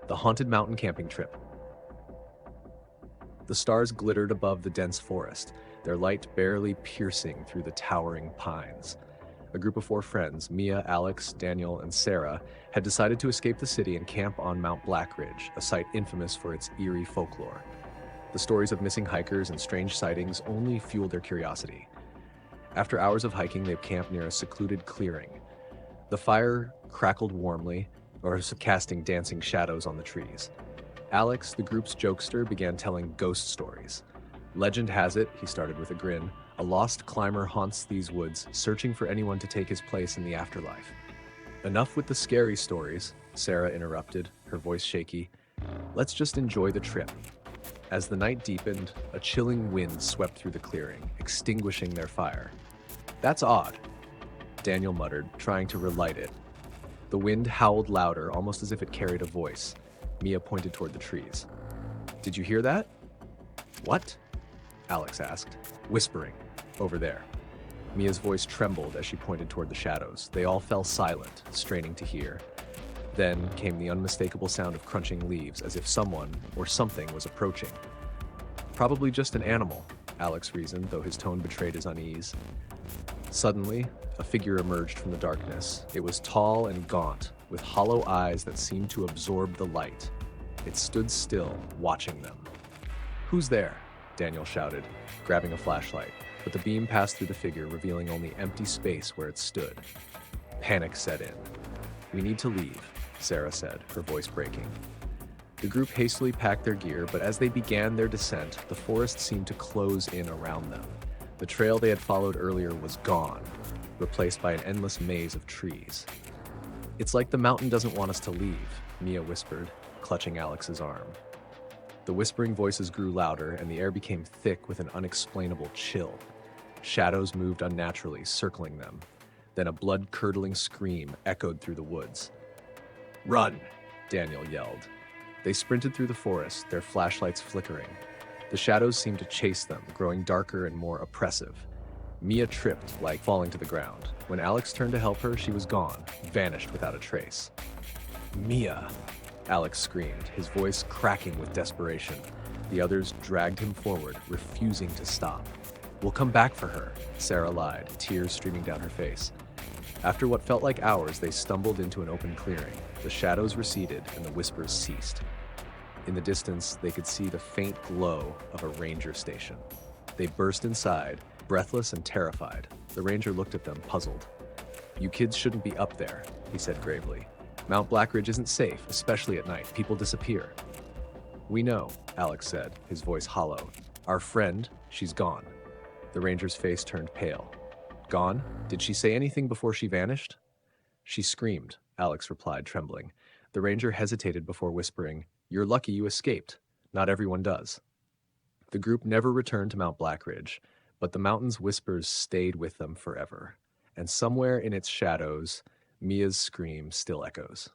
The Haunted Mountain Camping Trip. The stars glittered above the dense forest, their light barely piercing through the towering pines. A group of four friends, Mia, Alex, Daniel, and Sarah, had decided to escape the city and camp on Mount Blackridge, a site infamous for its eerie folklore. The stories of missing hikers and strange sightings only fueled their curiosity. After hours of hiking, they camped near a secluded clearing. The fire crackled warmly, or casting dancing shadows on the trees. Alex, the group's jokester, began telling ghost stories. Legend has it, he started with a grin, a lost climber haunts these woods, searching for anyone to take his place in the afterlife. Enough with the scary stories, Sarah interrupted, her voice shaky. Let's just enjoy the trip. As the night deepened, a chilling wind swept through the clearing, extinguishing their fire. That's odd, Daniel muttered, trying to relight it. The wind howled louder, almost as if it carried a voice. Mia pointed toward the trees. Did you hear that? What? Alex asked, whispering, over there. Mia's voice trembled as she pointed toward the shadows. They all fell silent, straining to hear. Then came the unmistakable sound of crunching leaves, as if someone or something was approaching. Probably just an animal, Alex reasoned, though his tone betrayed his unease. Suddenly, a figure emerged from the darkness. It was tall and gaunt, with hollow eyes that seemed to absorb the light. It stood still, watching them. Who's there? Daniel shouted, grabbing a flashlight, but the beam passed through the figure, revealing only empty space where it stood. Panic set in. We need to leave, Sarah said, her voice breaking. The group hastily packed their gear, but as they began their descent, the forest seemed to close in around them. The trail they had followed earlier was gone, replaced by an endless maze of trees. It's like the mountain doesn't want us to leave, Mia whispered, clutching Alex's arm. The whispering voices grew louder, and the air became thick with an unexplainable chill. Shadows moved unnaturally, circling them. Then a blood-curdling scream echoed through the woods. Run! Daniel yelled. They sprinted through the forest, their flashlights flickering. The shadows seemed to chase them, growing darker and more oppressive. Mia tripped, like falling to the ground. When Alex turned to help her, she was gone, vanished without a trace. Mia! Alex screamed, his voice cracking with desperation. The others dragged him forward, refusing to stop. We'll come back for her, Sarah lied, tears streaming down her face. After what felt like hours, they stumbled into an open clearing. The shadows receded, and the whispers ceased. In the distance, they could see the faint glow of a ranger station. They burst inside, breathless and terrified. The ranger looked at them, puzzled. You kids shouldn't be up there, he said gravely. Mount Blackridge isn't safe, especially at night. People disappear. We know, Alex said, his voice hollow. Our friend, she's gone. The ranger's face turned pale. Gone? Did she say anything before she vanished? She screamed, Alex replied, trembling. The ranger hesitated before whispering, You're lucky you escaped. Not everyone does. The group never returned to Mount Blackridge, but the mountain's whispers stayed with them forever. And somewhere in its shadows, Mia's scream still echoes.